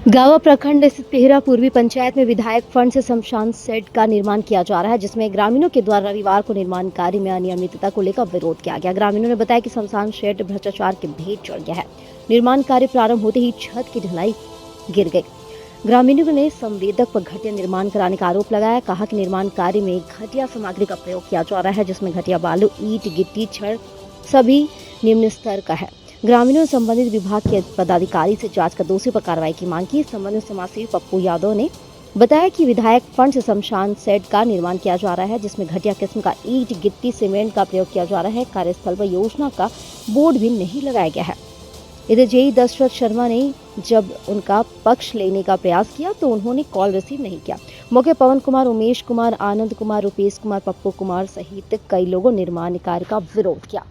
गावा प्रखंड स्थित पेहरा पूर्वी पंचायत में विधायक फंड से शमशान सेट का निर्माण किया जा रहा है, जिसमें ग्रामीणों के द्वारा रविवार को निर्माण कार्य में अनियमितता को लेकर विरोध किया गया। ग्रामीणों ने बताया कि शमशान सेट भ्रष्टाचार के भेंट चढ़ गया है। निर्माण कार्य प्रारंभ होते ही छत की ढलाई गिर गई। ग्रामीणों ने संवेदक पर घटिया निर्माण कराने का आरोप लगाया। कहा कि निर्माण कार्य में घटिया सामग्री का प्रयोग किया जा रहा है, जिसमें घटिया बालू, ईंट, गिट्टी, छड़ सभी निम्न स्तर का है। ग्रामीणों ने संबंधित विभाग के पदाधिकारी से जांच कर दोषी पर कार्रवाई की मांग की। इस संबंध में समाजसेवी पप्पू यादव ने बताया कि विधायक फंड से शमशान सेट का निर्माण किया जा रहा है, जिसमें घटिया किस्म का ईंट, गिट्टी, सीमेंट का प्रयोग किया जा रहा है। कार्यस्थल पर योजना का बोर्ड भी नहीं लगाया गया है। इधर जेई दशरथ शर्मा ने जब उनका पक्ष लेने का प्रयास किया तो उन्होंने कॉल रिसीव नहीं किया। मौके पवन कुमार, उमेश कुमार, आनंद कुमार, रुपेश कुमार, पप्पू कुमार सहित कई लोगों ने निर्माण कार्य का विरोध किया।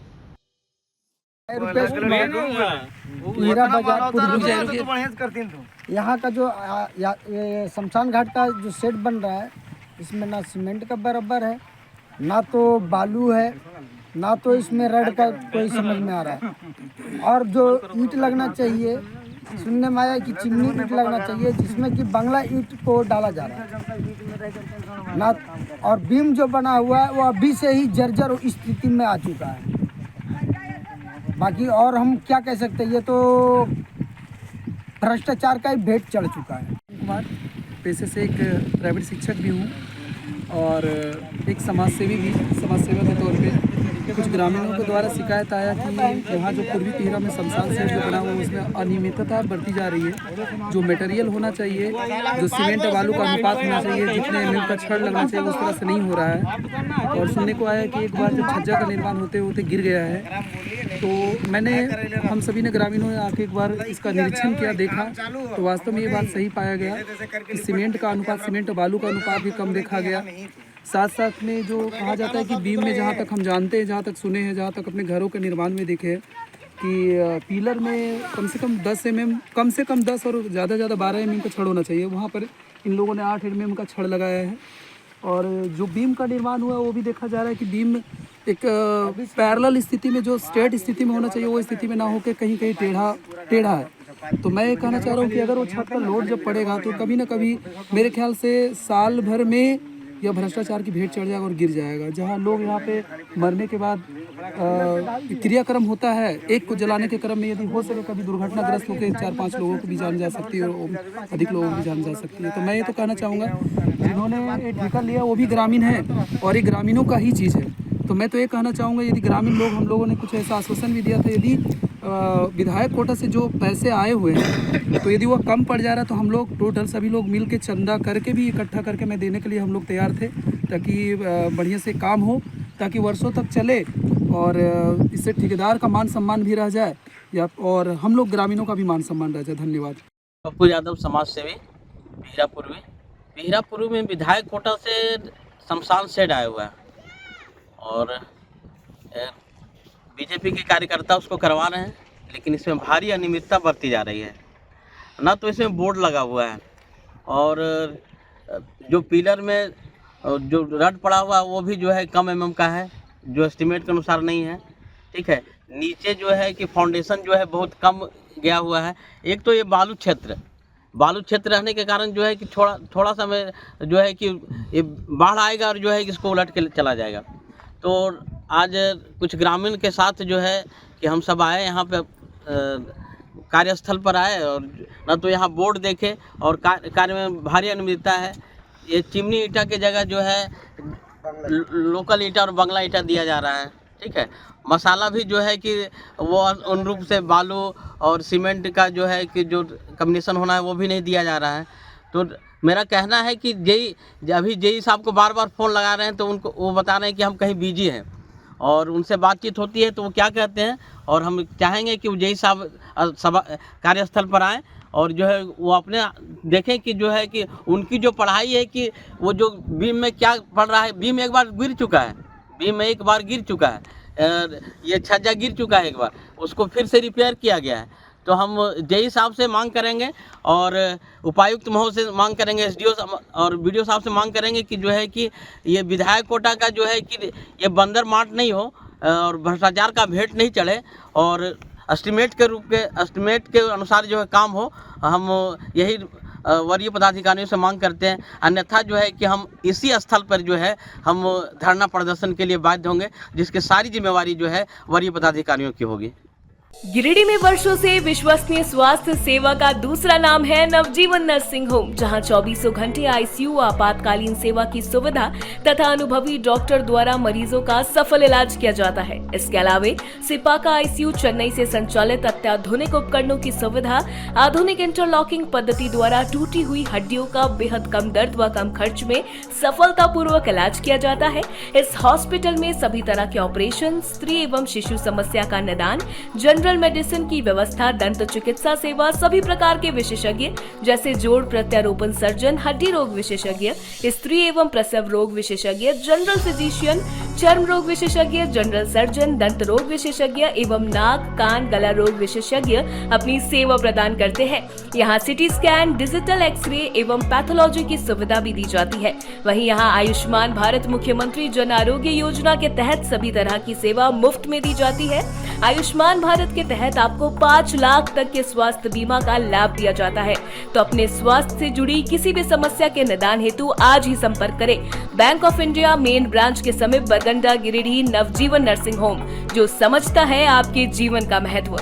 रुपेश कुमार, हीरा बाजार पूर्वी। यहाँ का जो शमशान घाट का जो सेट बन रहा है, इसमें ना सीमेंट का बराबर है, ना तो बालू है, ना तो इसमें रड का कोई समझ में आ रहा है। और जो ईंट लगना चाहिए, सुनने में आया कि चिमनी ईंट लगना चाहिए, जिसमें कि बंगला ईंट को डाला जा रहा है ना। और बीम जो बना हुआ है वो अभी से ही जर्जर स्थिति में आ चुका है। बाकी और हम क्या कह सकते हैं, ये तो भ्रष्टाचार का ही भेंट चढ़ चुका है। कुमार पेशे से एक प्राइवेट शिक्षक भी हूँ और एक समाजसेवी भी, समाजसेवा के तौर पे कुछ ग्रामीणों के द्वारा शिकायत आया कि यहाँ जो पूर्वी पेहरा में शमशान सेट जो बना हुआ है उसमें अनियमितता बढ़ती जा रही है। जो मटेरियल होना चाहिए, जो सीमेंट और बालू का अनुपात होना चाहिए, जितने एमएम का छड़ लगना चाहिए, उस तरह से नहीं हो रहा है। और सुनने को आया कि एक बार जब छज्जा का निर्माण होते होते गिर गया है, तो हम सभी ने ग्रामीणों ने आके एक बार इसका निरीक्षण किया, देखा तो वास्तव में ये बात सही पाया गया कि सीमेंट का अनुपात, सीमेंट और बालू का अनुपात भी कम देखा गया। साथ साथ में जो कहा जाता है कि बीम में, जहाँ तक हम जानते हैं, जहाँ तक सुने हैं, जहाँ तक अपने घरों के निर्माण में देखे हैं कि पिलर में कम से कम 10 mm, कम से कम 10 और ज़्यादा 12 mm का छड़ होना चाहिए। वहाँ पर इन लोगों ने 8 mm का छड़ लगाया है। और जो बीम का निर्माण हुआ वो भी देखा जा रहा है कि बीम एक पैरेलल स्थिति में, जो स्ट्रेट स्थिति में होना चाहिए वो स्थिति में ना होकर कहीं कहीं टेढ़ा है। तो मैं ये कहना चाह रहा हूँ कि अगर वो छत का लोड जब पड़ेगा तो कभी ना कभी मेरे ख्याल से साल भर में यह भ्रष्टाचार की भेंट चढ़ जाएगा और गिर जाएगा। जहाँ लोग यहाँ पे मरने के बाद क्रियाक्रम होता है, एक को जलाने के क्रम में यदि हो सके कभी दुर्घटनाग्रस्त होकर 4-5 लोगों को भी जान जा सकती है और अधिक लोगों को भी जान जा सकती है। तो मैं ये तो कहना चाहूँगा, जिन्होंने ये ठेका लिया वो भी ग्रामीण है और ये ग्रामीणों का ही चीज़ है। तो मैं तो ये कहना चाहूँगा, यदि ग्रामीण लोग, हम लोगों ने कुछ ऐसा आश्वासन भी दिया था, यदि विधायक कोटा से जो पैसे आए हुए हैं तो यदि वो कम पड़ जा रहा है तो हम लोग टोटल सभी लोग मिल के चंदा करके भी इकट्ठा करके मैं देने के लिए हम लोग तैयार थे, ताकि बढ़िया से काम हो, ताकि वर्षों तक चले और इससे ठेकेदार का मान सम्मान भी रह जाए या और हम लोग ग्रामीणों का भी मान सम्मान रह जाए। धन्यवाद। पप्पू यादव, समाज सेवी, पेहरा पूर्वी में विधायक कोटा से शमशान सेट आया हुआ है और बीजेपी के कार्यकर्ता उसको करवा रहे हैं, लेकिन इसमें भारी अनियमितता बरती जा रही है। ना तो इसमें बोर्ड लगा हुआ है और जो पिलर में जो रड पड़ा हुआ है वो भी जो है कम एमएम का है, जो एस्टिमेट के अनुसार नहीं है। ठीक है, नीचे जो है कि फाउंडेशन जो है बहुत कम गया हुआ है। एक तो ये बालू क्षेत्र रहने के कारण जो है कि थोड़ा सा में जो है कि ये बाढ़ आएगा और जो है कि इसको उलट के चला जाएगा। तो आज कुछ ग्रामीण के साथ जो है कि हम सब आए यहाँ पे, कार्यस्थल पर आए और ना तो यहाँ बोर्ड देखे और कार्य में भारी अनियमितता है। ये चिमनी ईंटा की जगह जो है लोकल ईंटा और बंगला ईंटा दिया जा रहा है। ठीक है, मसाला भी जो है कि वो अनुरूप से बालू और सीमेंट का जो है कि जो कम्बिनेशन होना है वो भी नहीं दिया जा रहा है। तो मेरा कहना है कि अभी जेई साहब को बार फ़ोन लगा रहे हैं तो उनको वो बता रहे हैं कि हम कहीं बिजी हैं, और उनसे बातचीत होती है तो वो क्या कहते हैं, और हम चाहेंगे कि जेई साहब कार्यस्थल पर आएँ और जो है वो अपने देखें कि जो है कि उनकी जो पढ़ाई है कि वो जो बीम में क्या पढ़ रहा है। बीम एक बार गिर चुका है, ये छज्जा गिर चुका है एक बार, उसको फिर से रिपेयर किया गया है। तो हम जेई साहब से मांग करेंगे और उपायुक्त महोदय से मांग करेंगे, एसडीओ और बीडीओ साहब से मांग करेंगे कि जो है कि ये विधायक कोटा का जो है कि ये बंदर मार्ट नहीं हो और भ्रष्टाचार का भेंट नहीं चढ़े और एस्टिमेट के अनुसार जो है काम हो, हम यही वरीय पदाधिकारियों से मांग करते हैं। अन्यथा जो है कि हम इसी स्थल पर जो है हम धरना प्रदर्शन के लिए बाध्य होंगे, जिसकी सारी जिम्मेवारी जो है वरीय पदाधिकारियों की होगी। गिरिडीह में वर्षों से विश्वसनीय स्वास्थ्य सेवा का दूसरा नाम है नवजीवन नर्सिंग होम, जहां 24 घंटे आईसीयू, आपातकालीन सेवा की सुविधा तथा अनुभवी डॉक्टर द्वारा मरीजों का सफल इलाज किया जाता है। इसके अलावा सिपाका आईसीयू चेन्नई से संचालित अत्याधुनिक उपकरणों की सुविधा, आधुनिक इंटरलॉकिंग पद्धति द्वारा टूटी हुई हड्डियों का बेहद कम दर्द व कम खर्च में सफलतापूर्वक इलाज किया जाता है। इस हॉस्पिटल में सभी तरह के ऑपरेशन, स्त्री एवं शिशु समस्या का निदान, जनरल मेडिसिन की व्यवस्था, दंत चिकित्सा सेवा, सभी प्रकार के विशेषज्ञ जैसे जोड़ प्रत्यारोपण सर्जन, हड्डी रोग विशेषज्ञ, स्त्री एवं प्रसव रोग विशेषज्ञ, जनरल फिजिशियन, चर्म रोग विशेषज्ञ, जनरल सर्जन, दंत रोग विशेषज्ञ एवं नाक, कान, गला रोग विशेषज्ञ अपनी सेवा प्रदान करते हैं। यहाँ सिटी स्कैन, डिजिटल एक्सरे एवं पैथोलॉजी की सुविधा भी दी जाती है। वहीं यहाँ आयुष्मान भारत मुख्यमंत्री जन आरोग्य योजना के तहत सभी तरह की सेवा मुफ्त में दी जाती है। आयुष्मान भारत के तहत आपको 5 लाख तक के स्वास्थ्य बीमा का लाभ दिया जाता है। तो अपने स्वास्थ्य से जुड़ी किसी भी समस्या के निदान हेतु आज ही संपर्क करें bank of India main branch के समीप बरगंडा गिरिडीह नवजीवन नर्सिंग होम, जो समझता है आपके जीवन का महत्व।